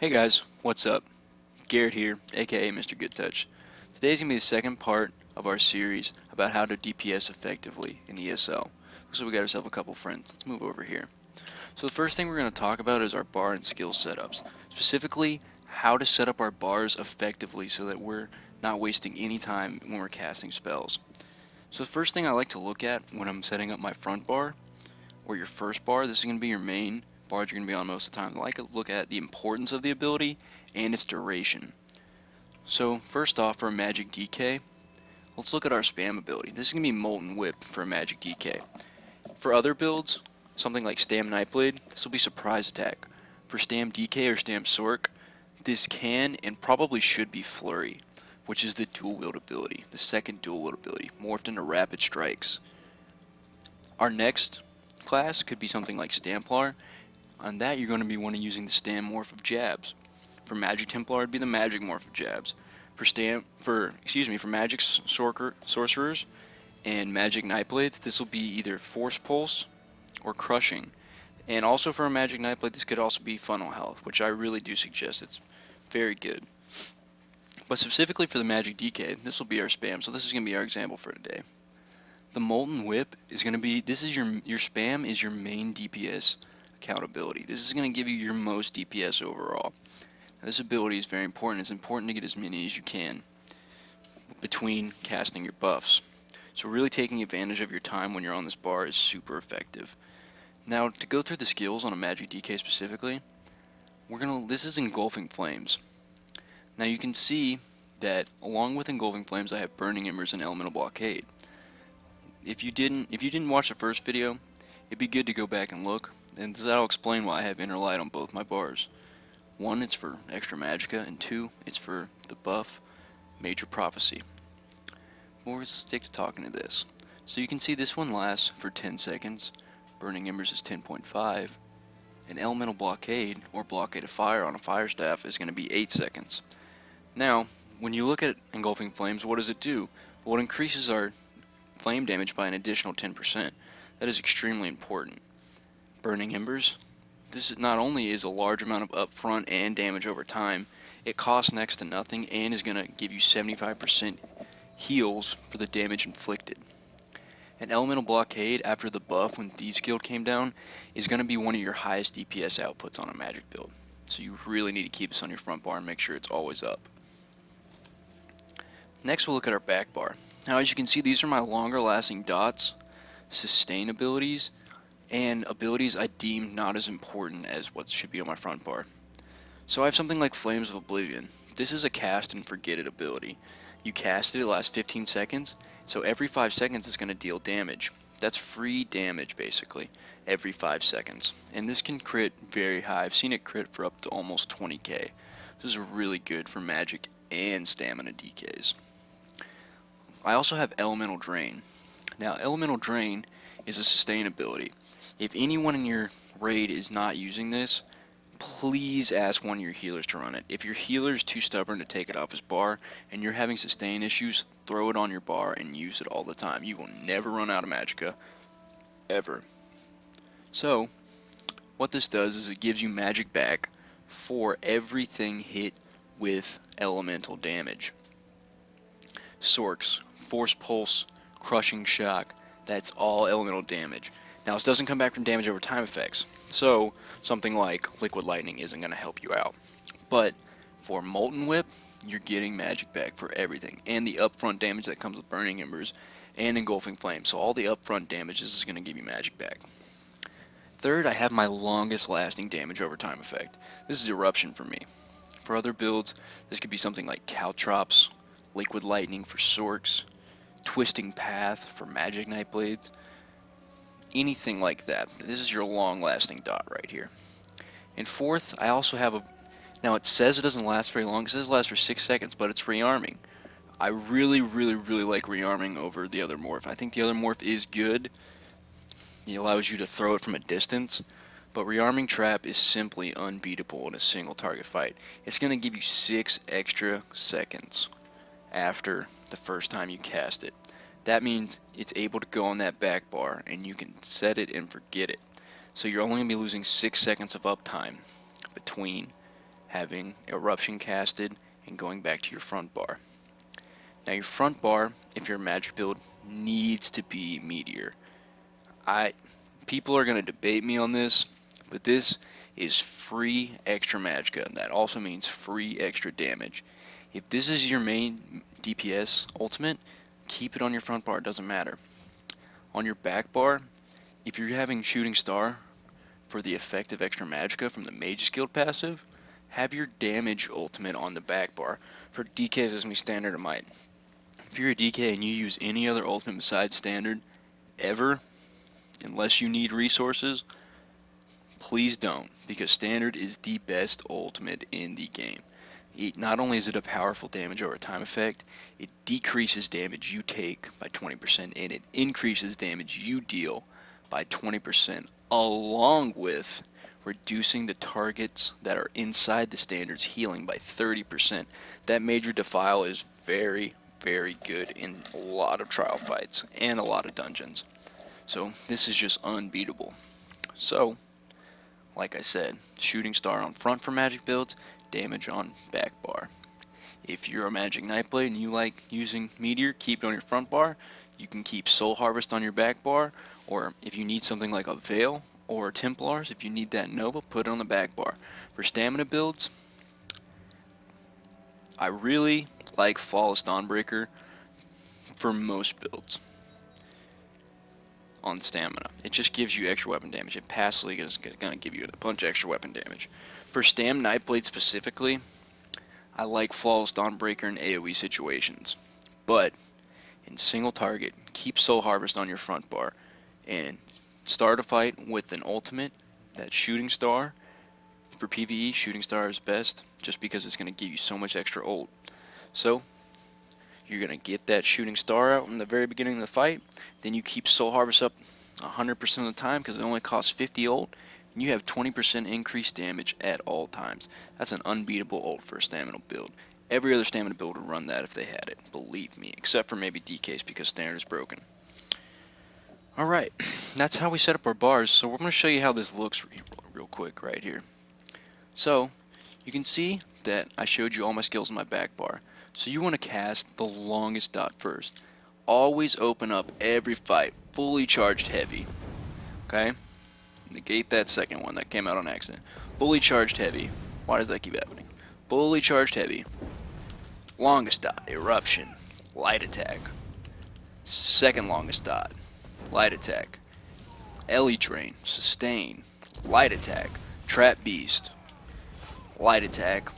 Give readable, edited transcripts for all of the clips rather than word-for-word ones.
Hey guys, what's up? Garrett here, aka Mr. Good Touch. Today's gonna be the second part of our series about how to DPS effectively in ESO. Looks like we got ourselves a couple friends. Let's move over here. So the first thing we're gonna talk about is our bar and skill setups. Specifically, how to set up our bars effectively so that we're not wasting any time when we're casting spells. So the first thing I like to look at when I'm setting up my front bar, or your first bar, this is gonna be your main bar you're going to be on most of the time. I like to look at the importance of the ability and its duration. So first off, for a magic DK, let's look at our spam ability. This is going to be Molten Whip for a magic DK. For other builds, something like Stam Nightblade, this will be Surprise Attack. For Stam DK or Stam Sork, this can and probably should be Flurry, which is the dual wield ability, the second dual wield ability, morphed into Rapid Strikes. Our next class could be something like Stamplar. On that, you're going to be using the Stam morph of Jabs. For Magic Templar, it'd be the Magic morph of Jabs. For Magic Sorcerers and Magic Nightblades, this will be either Force Pulse or Crushing. And also for a Magic Nightblade, this could also be Funnel Health, which I really do suggest. It's very good. But specifically for the Magic DK, this will be our spam. So this is going to be our example for today. The Molten Whip is going to be, this is your spam is your main DPS accountability. This is going to give you your most DPS overall. Now, this ability is very important. It's important to get as many as you can between casting your buffs. So really taking advantage of your time when you're on this bar is super effective. Now to go through the skills on a Magic DK specifically, this is Engulfing Flames. Now you can see that along with Engulfing Flames I have Burning Embers and Elemental Blockade. If you didn't watch the first video, it'd be good to go back and look, and that'll explain why I have Inner Light on both my bars. One, it's for extra magicka, and two, it's for the buff Major Prophecy. We'll just stick to talking to this. So you can see this one lasts for 10 seconds, Burning Embers is 10.5, and Elemental Blockade, or Blockade of Fire on a Fire Staff, is going to be 8 seconds. Now, when you look at Engulfing Flames, what does it do? Well, it increases our flame damage by an additional 10%. That is extremely important. Burning Embers, this not only is a large amount of upfront and damage over time, it costs next to nothing and is going to give you 75% heals for the damage inflicted. An Elemental Blockade after the buff when Thieves Guild came down is going to be one of your highest DPS outputs on a magic build. So you really need to keep this on your front bar and make sure it's always up. Next we'll look at our back bar. Now as you can see, these are my longer lasting dots, sustain abilities, and abilities I deem not as important as what should be on my front bar. So I have something like Flames of Oblivion. This is a cast and forget it ability. You cast it lasts 15 seconds, so every 5 seconds it's going to deal damage. That's free damage basically, every 5 seconds. And this can crit very high. I've seen it crit for up to almost 20k. This is really good for magic and stamina DKs. I also have Elemental Drain. Now Elemental Drain is a sustain ability. If anyone in your raid is not using this, please ask one of your healers to run it. If your healer is too stubborn to take it off his bar and you're having sustain issues, throw it on your bar and use it all the time. You will never run out of magicka, ever. So, what this does is it gives you magic back for everything hit with elemental damage. Sorks, Force Pulse, Crushing Shock, that's all elemental damage. Now this doesn't come back from damage over time effects, so something like Liquid Lightning isn't going to help you out. But for Molten Whip, you're getting magic back for everything, and the upfront damage that comes with Burning Embers and Engulfing Flame. So all the upfront damage, this is going to give you magic back. Third, I have my longest lasting damage over time effect. This is Eruption for me. For other builds, this could be something like Caltrops, Liquid Lightning for Sorks, Twisting Path for Magic Nightblades, anything like that. This is your long-lasting dot right here. And fourth, I also have now it says it doesn't last very long, it says it lasts for 6 seconds, but it's Rearming. I really like Rearming over the other morph. I think the other morph is good. It allows you to throw it from a distance, but Rearming Trap is simply unbeatable in a single target fight. It's going to give you 6 extra seconds after the first time you cast it. That means it's able to go on that back bar and you can set it and forget it. So you're only going to be losing 6 seconds of uptime between having Eruption casted, and going back to your front bar. Now your front bar, if you're a magic build, needs to be Meteor. People are going to debate me on this, but this is free extra magicka, and that also means free extra damage. If this is your main DPS ultimate, keep it on your front bar, it doesn't matter. On your back bar, if you're having Shooting Star for the effect of extra magicka from the Mage's Guild passive, have your damage ultimate on the back bar. For DKs, this is going to be standard and might. If you're a DK and you use any other ultimate besides standard ever, unless you need resources, please don't, because standard is the best ultimate in the game. Not only is it a powerful damage over time effect, it decreases damage you take by 20%, and it increases damage you deal by 20%, along with reducing the targets that are inside the standard's healing by 30%. That Major Defile is very, very good in a lot of trial fights and a lot of dungeons. So this is just unbeatable. So, like I said, Shooting Star on front for magic builds, damage on back bar. If you're a Magic Nightblade and you like using Meteor, keep it on your front bar. You can keep Soul Harvest on your back bar, or if you need something like a Veil or Templars, if you need that Nova, put it on the back bar. For stamina builds, I really like Flawless Dawnbreaker for most builds on stamina. It just gives you extra weapon damage. It passively is going to give you a bunch of extra weapon damage. For Stam Nightblade specifically, I like Flawless Dawnbreaker in AoE situations, but in single target, keep Soul Harvest on your front bar and start a fight with an ultimate, that Shooting Star. For PvE, Shooting Star is best just because it's going to give you so much extra ult. So you're going to get that Shooting Star out in the very beginning of the fight, then you keep Soul Harvest up 100% of the time because it only costs 50 ult, and you have 20% increased damage at all times. That's an unbeatable ult for a stamina build. Every other stamina build would run that if they had it, believe me, except for maybe DKs because standard is broken. Alright, that's how we set up our bars, so we're going to show you how this looks real quick right here. So, you can see that I showed you all my skills in my back bar. So you want to cast the longest dot first. Always open up every fight fully charged heavy. Okay? Negate that second one that came out on accident. Fully charged heavy. Why does that keep happening? Fully charged heavy. Longest dot, Eruption. Light attack. Second longest dot, light attack. Ellie Drain. Sustain. Light attack. Trap Beast. Light attack.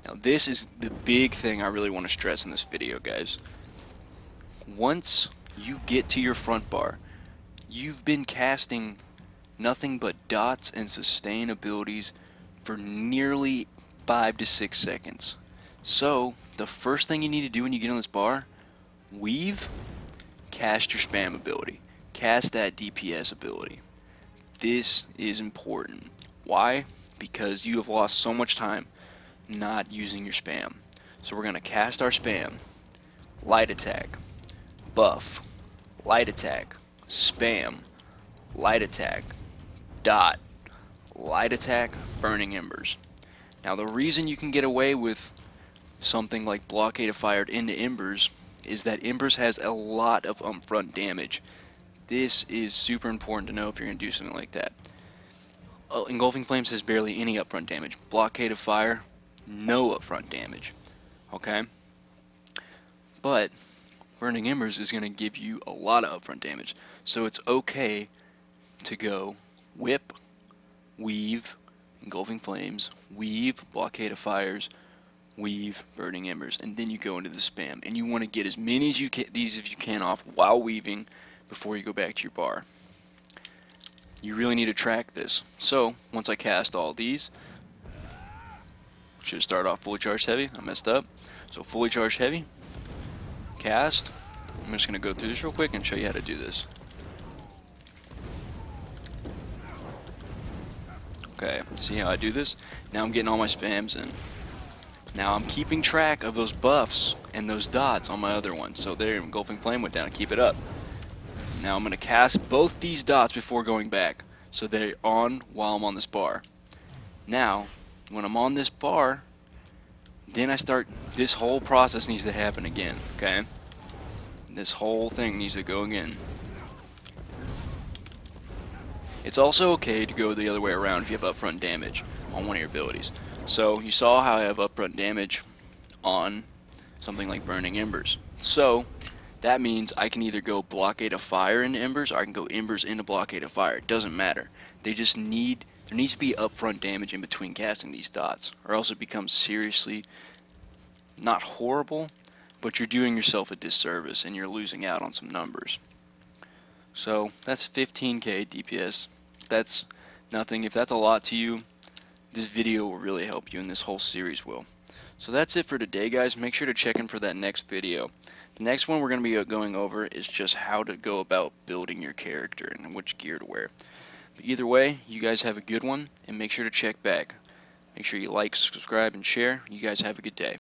Now this is the big thing I really want to stress in this video, guys. Once you get to your front bar, you've been casting nothing but dots and sustain abilities for nearly 5 to 6 seconds. So the first thing you need to do when you get on this bar, weave, cast your spam ability, cast that DPS ability. This is important. Why? Because you have lost so much time not using your spam. So we're going to cast our spam, light attack, buff, light attack, spam, light attack, dot, light attack, burning embers. Now the reason you can get away with something like blockade of fire into embers is that embers has a lot of upfront damage. This is super important to know if you're going to do something like that. Engulfing Flames has barely any upfront damage. Blockade of Fire, no upfront damage. Okay? But Burning Embers is going to give you a lot of upfront damage. So it's okay to go Whip, Weave, Engulfing Flames, Weave, Blockade of Fires, Weave, Burning Embers, and then you go into the spam. And you want to get as many as you can, these if you can off while weaving before you go back to your bar. You really need to track this. So once I cast all these, should start off fully charged heavy. I messed up. So fully charged heavy, cast. I'm just going to go through this real quick and show you how to do this. Okay, see how I do this? Now I'm getting all my spams in. Now I'm keeping track of those buffs and those dots on my other one. So there, Engulfing Flame went down. Keep it up. Now I'm going to cast both these dots before going back, so they're on while I'm on this bar. Now, when I'm on this bar, then I start, this whole process needs to happen again, okay? This whole thing needs to go again. It's also okay to go the other way around if you have upfront damage on one of your abilities. So you saw how I have upfront damage on something like Burning Embers. So that means I can either go Blockade of Fire into Embers, or I can go Embers into Blockade of Fire. It doesn't matter. They just need, there needs to be upfront damage in between casting these dots, or else it becomes seriously not horrible, but you're doing yourself a disservice and you're losing out on some numbers. So that's 15k DPS. That's nothing. If that's a lot to you, this video will really help you, and this whole series will. So that's it for today, guys. Make sure to check in for that next video. The next one we're going to be going over is just how to go about building your character and which gear to wear. But either way, you guys have a good one, and make sure to check back. Make sure you like, subscribe, and share. You guys have a good day.